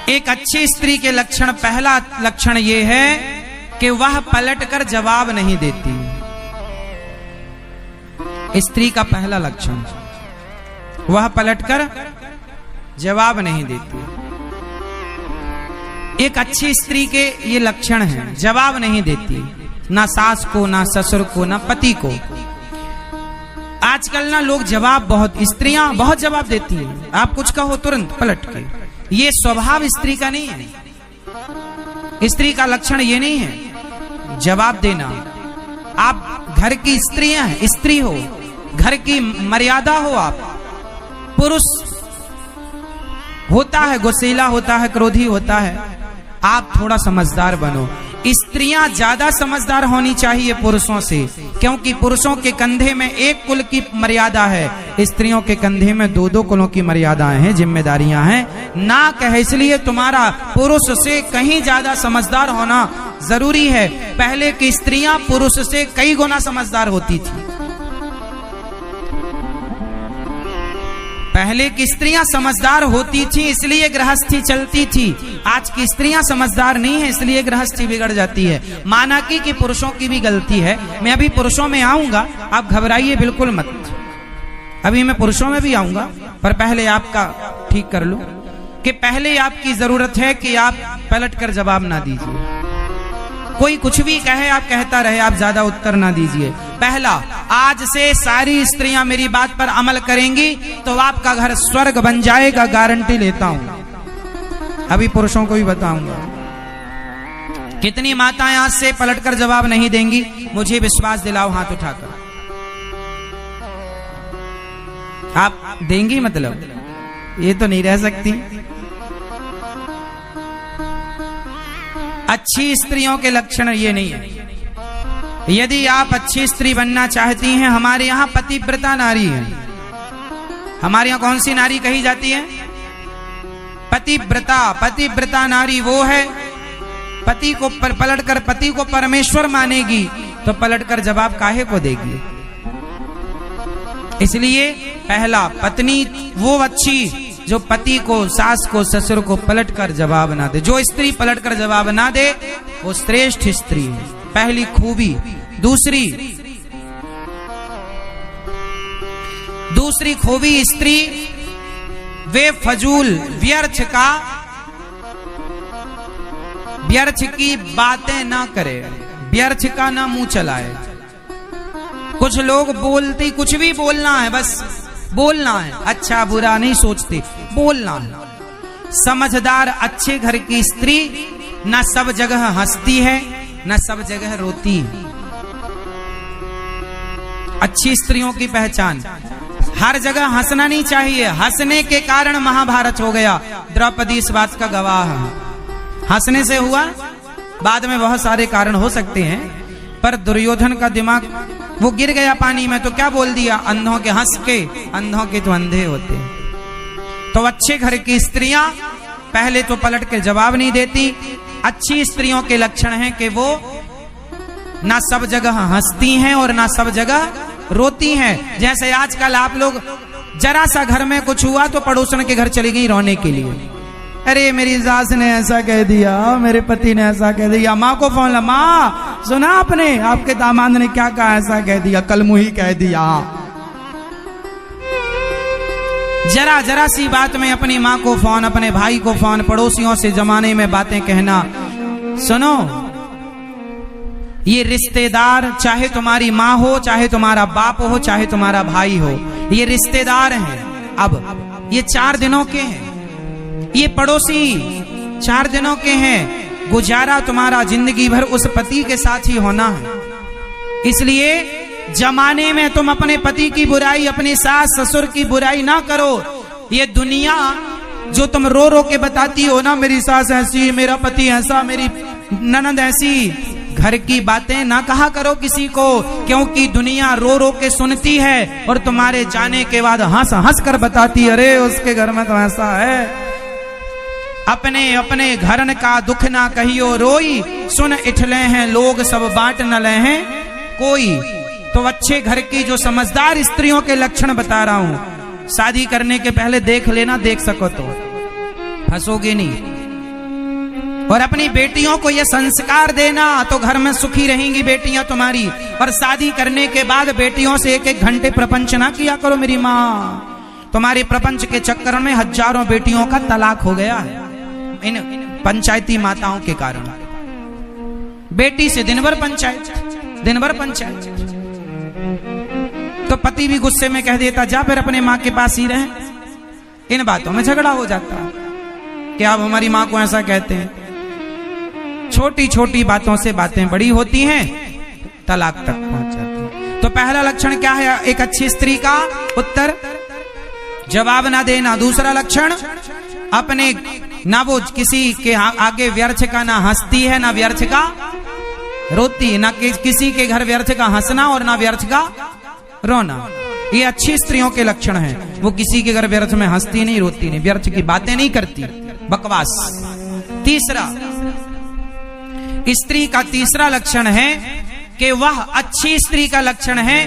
एक अच्छी स्त्री के लक्षण, पहला लक्षण ये है कि वह पलटकर जवाब नहीं देती। स्त्री का पहला लक्षण, वह पलटकर जवाब नहीं देती। एक अच्छी स्त्री के ये लक्षण हैं, जवाब नहीं देती, ना सास को, ना ससुर को, ना पति को। आजकल ना लोग जवाब बहुत, स्त्रियां बहुत जवाब देती हैं। आप कुछ कहो तुरंत पलट के, ये स्वभाव स्त्री का नहीं है। स्त्री का लक्षण ये नहीं है जवाब देना। आप घर की स्त्रियां हैं, स्त्री हो, घर की मर्यादा हो। आप पुरुष होता है गुस्सैला, होता है क्रोधी, होता है। आप थोड़ा समझदार बनो। स्त्रियां ज्यादा समझदार होनी चाहिए पुरुषों से, क्योंकि पुरुषों के कंधे में एक कुल की मर्यादा है, स्त्रियों के कंधे में दो दो कुलों की मर्यादाएं हैं, जिम्मेदारियां हैं। नाक है, इसलिए तुम्हारा पुरुष से कहीं ज्यादा समझदार होना जरूरी है। पहले की स्त्रियां पुरुष से कई गुना समझदार होती थी। पहले की स्त्रियां समझदार होती थी, इसलिए गृहस्थी चलती थी। आज की स्त्रियां समझदार नहीं है, इसलिए गृहस्थी बिगड़ जाती है। माना कि पुरुषों की भी गलती है। मैं अभी पुरुषों में आऊंगा, आप घबराइए बिल्कुल मत। अभी मैं पुरुषों में भी आऊंगा, पर पहले आपका ठीक कर लो कि पहले आपकी जरूरत है कि आप पलट कर जवाब ना दीजिए। कोई कुछ भी कहे आप कहता रहे, आप ज्यादा उत्तर ना दीजिए। पहला, आज से सारी स्त्रियां मेरी बात पर अमल करेंगी तो आपका घर स्वर्ग बन जाएगा, गारंटी लेता हूं। अभी पुरुषों को भी बताऊंगा। कितनी माताएं आज से पलटकर जवाब नहीं देंगी, मुझे विश्वास दिलाओ हाथ उठाकर। आप देंगी मतलब? ये तो नहीं रह सकती। अच्छी स्त्रियों के लक्षण ये नहीं है। यदि आप अच्छी स्त्री बनना चाहती हैं, हमारे यहाँ पतिव्रता नारी है। हमारे यहाँ कौन सी नारी कही जाती है? पतिव्रता। पतिव्रता नारी वो है, पति को पलटकर पति को परमेश्वर मानेगी तो पलटकर जवाब काहे को देगी। इसलिए पहला, पत्नी वो अच्छी जो पति को, सास को, ससुर को पलटकर जवाब ना दे। जो स्त्री पलटकर जवाब ना दे वो श्रेष्ठ स्त्री है, पहली खूबी। दूसरी खूबी, स्त्री वे फजूल व्यर्थ की बातें ना करे, व्यर्थ का ना मुंह चलाए। कुछ लोग बोलते, कुछ भी बोलना है, बस बोलना है, अच्छा बुरा नहीं सोचते, बोलना है। समझदार अच्छे घर की स्त्री न सब जगह हंसती है, न सब जगह रोती है। अच्छी स्त्रियों की पहचान, हर जगह हंसना नहीं चाहिए। हंसने के कारण महाभारत हो गया, द्रौपदी इस बात का गवाह है। हंसने से हुआ, बाद में बहुत सारे कारण हो सकते हैं, पर दुर्योधन का दिमाग वो गिर गया पानी में तो क्या बोल दिया? अंधों के हंस के, अंधों के तो अंधे होते। तो अच्छे घर की स्त्रियां पहले तो पलट के जवाब नहीं देती। अच्छी स्त्रियों के लक्षण हैं कि वो ना सब जगह हंसती हैं और ना सब जगह रोती हैं। जैसे आजकल आप लोग, जरा सा घर में कुछ हुआ तो पड़ोसन के घर चली गई रोने के लिए। अरे मेरी सास ने ऐसा कह दिया, मेरे पति ने ऐसा कह दिया। माँ को फोन, माँ सुना आपने, आपके दामाद ने क्या कहा, ऐसा कह दिया, कल मुही कह दिया। जरा जरा सी बात में अपनी माँ को फोन, अपने भाई को फोन, पड़ोसियों से जमाने में बातें कहना। सुनो, ये रिश्तेदार, चाहे तुम्हारी माँ हो, चाहे तुम्हारा बाप हो, चाहे तुम्हारा भाई हो, ये रिश्तेदार हैं। अब ये 4 दिनों के हैं, ये पड़ोसी 4 दिनों के हैं। गुजारा तुम्हारा जिंदगी भर उस पति के साथ ही होना है। इसलिए जमाने में तुम अपने पति की बुराई, अपने सास ससुर की बुराई ना करो। ये दुनिया जो तुम रो रो के बताती हो ना, मेरी सास ऐसी, मेरा पति ऐसा, मेरी ननद ऐसी, घर की बातें ना कहा करो किसी को, क्योंकि दुनिया रो रो के सुनती है और तुम्हारे जाने के बाद हंस हंस कर बताती, अरे उसके घर में तो ऐसा है। अपने अपने घरन का दुख ना कहियो रोई, सुन इठले हैं लोग सब बांट न ले हैं कोई। तो अच्छे घर की जो समझदार स्त्रियों के लक्षण बता रहा हूं, शादी करने के पहले देख लेना, देख सको तो। फंसोगे नहीं। और अपनी बेटियों को यह संस्कार देना, तो घर में सुखी रहेंगी बेटियां तुम्हारी। और शादी करने के बाद बेटियों से 1-1 घंटे प्रपंच ना किया करो मेरी माँ। तुम्हारे प्रपंच के चक्कर में हजारों बेटियों का तलाक हो गया है इन पंचायती माताओं के कारण। बेटी से दिन भर पंचायत, दिन भर पंचायत। तो पति भी गुस्से में कह देता जा फिर अपने माँ के पास ही रहे। इन बातों में झगड़ा हो जाता है कि आप हमारी माँ को ऐसा कहते हैं। छोटी छोटी बातों से बातें बड़ी होती हैं, तलाक तक पहुंच जाती हैं। तो पहला लक्षण क्या है एक अच्छी स्त्री का? उत्तर जवाब ना देना। दूसरा लक्षण, अपने ना वो किसी के आगे व्यर्थ का ना हंसती है ना व्यर्थ का रोती, ना किसी के घर व्यर्थ का हंसना और ना व्यर्थ का रोना। ये अच्छी स्त्रियों के लक्षण हैं। वो किसी के घर व्यर्थ में हंसती नहीं, रोती नहीं, व्यर्थ की बातें नहीं करती, बकवास। तीसरा, स्त्री का तीसरा लक्षण है कि वह, अच्छी स्त्री का लक्षण है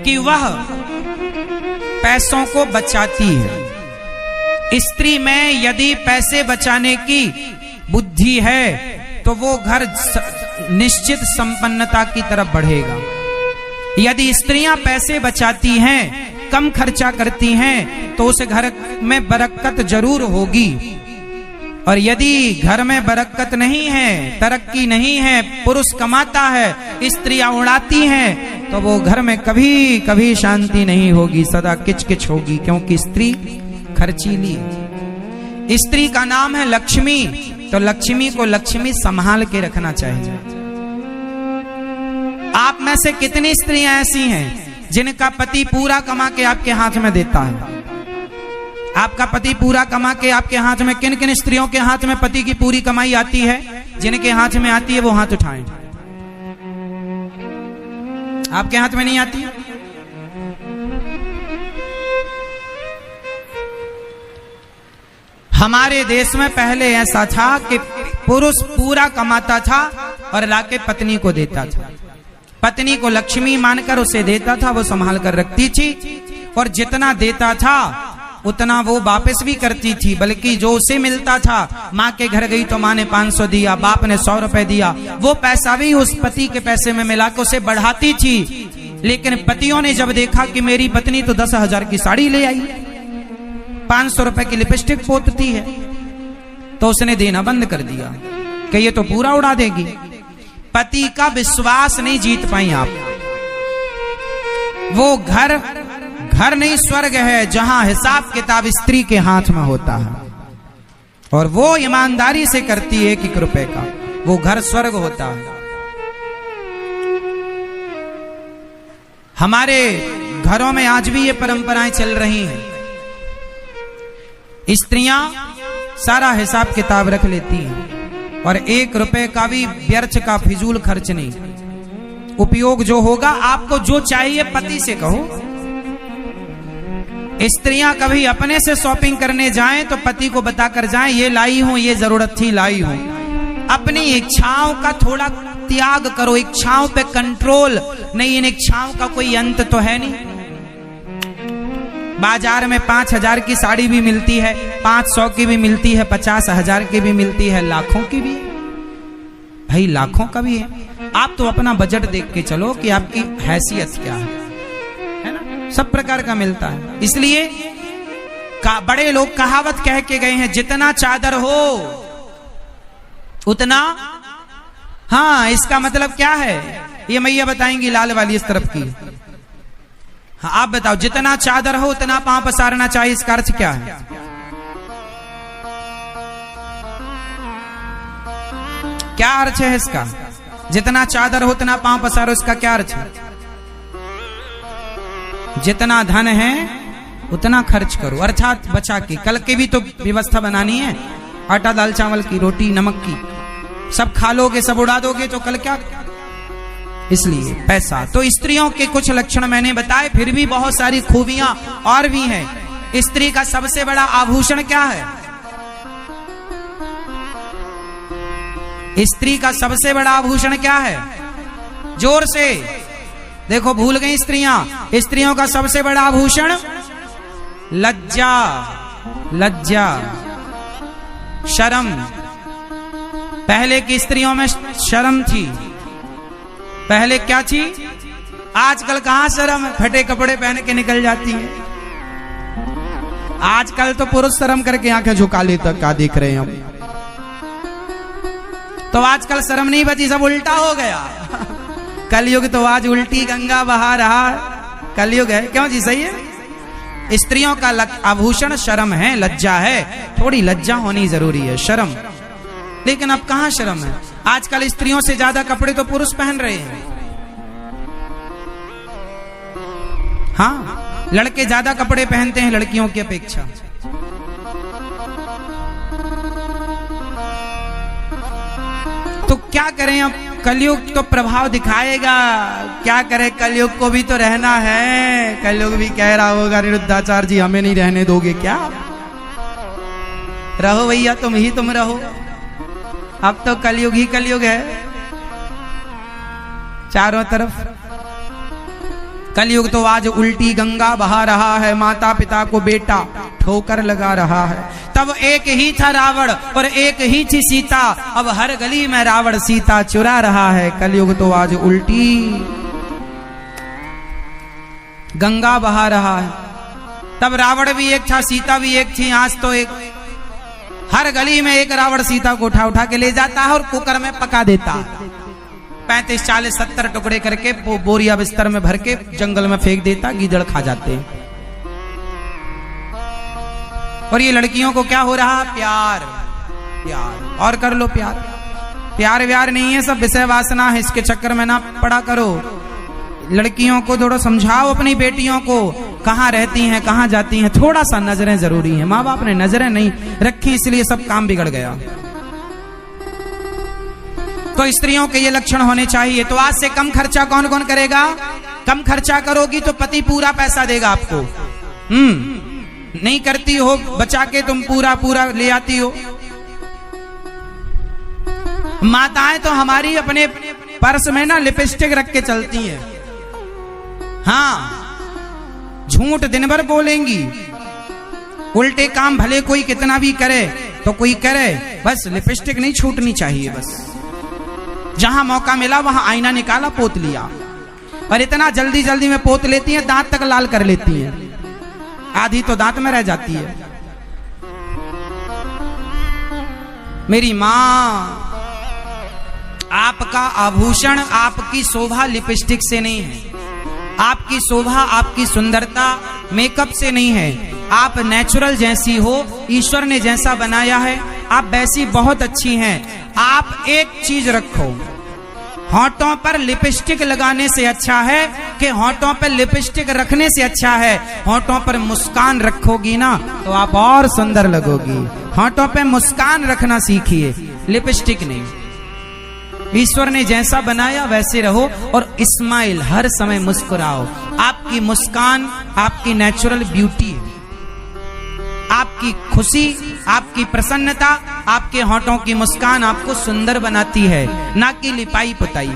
कि वह पैसों को बचाती है। स्त्री में यदि पैसे बचाने की बुद्धि है तो वो घर निश्चित संपन्नता की तरफ बढ़ेगा। यदि स्त्रियां पैसे बचाती हैं, कम खर्चा करती हैं, तो उस घर में बरकत जरूर होगी। और यदि घर में बरकत नहीं है, तरक्की नहीं है, पुरुष कमाता है, स्त्रियां उड़ाती हैं, तो वो घर में कभी कभी शांति नहीं होगी, सदा किचकिच होगी, क्योंकि स्त्री खर्चीली। स्त्री का नाम है लक्ष्मी, तो लक्ष्मी को लक्ष्मी संभाल के रखना चाहिए। आप में से कितनी स्त्रियां ऐसी हैं जिनका पति पूरा कमा के आपके हाथ में देता है? आपका पति पूरा कमा के आपके हाथ में, किन किन स्त्रियों के हाथ में पति की पूरी कमाई आती है? जिनके हाथ में आती है वो हाथ उठाएं। आपके हाथ में नहीं आती? हमारे देश में पहले ऐसा था कि पुरुष पूरा कमाता था और लाके पत्नी को देता था। पत्नी को लक्ष्मी मानकर उसे देता था, वो संभाल कर रखती थी। और जितना देता था उतना वो वापस भी करती थी, बल्कि जो उसे मिलता था, माँ के घर गई तो माँ ने 500 दिया, बाप ने 100 रुपए दिया, वो पैसा भी उस पति के पैसे में मिला के उसे बढ़ाती थी। लेकिन पतियों ने जब देखा कि मेरी पत्नी तो 10,000 की साड़ी ले आई, 500 रुपए की लिपस्टिक पोतती है, तो उसने देना बंद कर दिया कि ये तो पूरा उड़ा देगी। पति का विश्वास नहीं जीत पाई आप। वो घर नहीं स्वर्ग है जहां हिसाब किताब स्त्री के हाथ में होता है और वो ईमानदारी से करती है 1-1 रुपए का, वो घर स्वर्ग होता है। हमारे घरों में आज भी ये परंपराएं चल रही हैं। स्त्रियां सारा हिसाब किताब रख लेती हैं और 1 रुपए का भी व्यर्थ का फिजूल खर्च नहीं। उपयोग जो होगा, आपको जो चाहिए पति से कहो। स्त्रियां कभी अपने से शॉपिंग करने जाएं तो पति को बताकर जाएं, ये लाई हूं, ये जरूरत थी लाई हूं। अपनी इच्छाओं का थोड़ा त्याग करो, इच्छाओं पे कंट्रोल नहीं। इन इच्छाओं का कोई अंत तो है नहीं। बाजार में 5,000 की साड़ी भी मिलती है, 500 की भी मिलती है, 50,000 की भी मिलती है, लाखों की भी, भाई लाखों का भी है। आप तो अपना बजट देख के चलो कि आपकी हैसियत क्या है ना? सब प्रकार का मिलता है। इसलिए बड़े लोग कहावत कह के गए हैं, जितना चादर हो उतना। हाँ, इसका मतलब क्या है ये मैया बताएंगी, लाल वाली इस तरफ की। हाँ, आप बताओ, जितना चादर हो उतना पांव पसारना चाहिए, इसका अर्थ क्या है? क्या अर्थ है इसका? जितना चादर हो उतना पांव पसारो, इसका क्या अर्थ है? जितना धन है उतना खर्च करो, अर्थात बचा के। कल के भी तो व्यवस्था बनानी है, आटा दाल चावल की, रोटी नमक की, सब खा लोगे, सब उड़ा दोगे तो कल क्या? इसलिए पैसा। तो स्त्रियों के कुछ लक्षण मैंने बताए, फिर भी बहुत सारी खूबियां और भी हैं। स्त्री का सबसे बड़ा आभूषण क्या है? स्त्री का सबसे बड़ा आभूषण क्या है? जोर से देखो, भूल गई स्त्रियां। स्त्रियों का सबसे बड़ा आभूषण लज्जा। लज्जा। शर्म। पहले की स्त्रियों में शर्म थी। पहले क्या थी? आजकल कहां शर्म है, फटे कपड़े पहन के निकल जाती है। आजकल तो पुरुष शर्म करके आंखें झुका लेता, क्या देख रहे हैं हम। तो आजकल शर्म नहीं बची, सब उल्टा हो गया। कलयुग तो आज उल्टी गंगा बहा रहा कलयुग है। क्यों जी? सही है। स्त्रियों का आभूषण शर्म है, लज्जा है। थोड़ी लज्जा होनी जरूरी है, शर्म। लेकिन अब कहां शर्म है? आजकल स्त्रियों से ज्यादा कपड़े तो पुरुष पहन रहे हैं। हाँ, लड़के ज्यादा कपड़े पहनते हैं लड़कियों की अपेक्षा। तो क्या करें, अब कलयुग तो प्रभाव दिखाएगा। क्या करें, कलयुग को भी तो रहना है। कलयुग भी कह रहा होगा, निरुद्धाचार्य जी हमें नहीं रहने दोगे क्या? रहो भैया, तुम रहो। अब तो कलयुग ही कलयुग है चारों तरफ। कलयुग तो आज उल्टी गंगा बहा रहा है। माता पिता को बेटा ठोकर लगा रहा है। तब एक ही था रावण और एक ही थी सीता। अब हर गली में रावण सीता चुरा रहा है। कलयुग तो आज उल्टी गंगा बहा रहा है। तब रावण भी एक था, सीता भी एक थी। आज तो एक हर गली में एक रावण सीता को उठा उठा के ले जाता है और कुकर में पका देता है। 35, 40, 70 टुकड़े करके बोरिया बिस्तर में भर के जंगल में फेंक देता, गीदड़ खा जाते हैं। और ये लड़कियों को क्या हो रहा? प्यार प्यार और कर लो प्यार। प्यार व्यार नहीं है, सब विषय वासना है। इसके चक्कर में ना पड़ा करो। लड़कियों को थोड़ा समझाओ, अपनी बेटियों को, कहां रहती हैं, कहां जाती हैं। थोड़ा सा नजरें जरूरी है। माँ बाप ने नजरें नहीं रखी, इसलिए सब काम बिगड़ गया। तो स्त्रियों के ये लक्षण होने चाहिए। तो आज से कम खर्चा कौन कौन करेगा? कम खर्चा करोगी तो पति पूरा पैसा देगा आपको। नहीं करती हो, बचा के तुम पूरा पूरा ले आती हो। माताएं तो हमारी अपने पर्स में ना लिपस्टिक रख के चलती हैं। हाँ, झूठ दिन भर बोलेंगी। उल्टे काम भले कोई कितना भी करे तो कोई करे, बस लिपस्टिक नहीं छूटनी चाहिए। बस जहां मौका मिला वहां आईना निकाला, पोत लिया। और इतना जल्दी जल्दी में पोत लेती हैं, दांत तक लाल कर लेती हैं। आधी तो दांत में रह जाती है। मेरी मां, आपका आभूषण, आपकी शोभा लिपस्टिक से नहीं है। आपकी शोभा, आपकी सुंदरता मेकअप से नहीं है। आप नेचुरल जैसी हो, ईश्वर ने जैसा बनाया है आप वैसी बहुत अच्छी हैं। आप एक चीज रखो, होंठों पर लिपस्टिक लगाने से अच्छा है कि होंठों पर लिपस्टिक रखने से अच्छा है। होंठों पर मुस्कान रखोगी ना तो आप और सुंदर लगोगी। होंठों पे मुस्कान रखना सीखिए, लिपस्टिक नहीं। ईश्वर ने जैसा बनाया वैसे रहो और स्माइल, हर समय मुस्कुराओ। आपकी मुस्कान आपकी नेचुरल ब्यूटी है। आपकी खुशी, आपकी प्रसन्नता, आपके होंठों की मुस्कान आपको सुंदर बनाती है, ना कि लिपाई पुताई।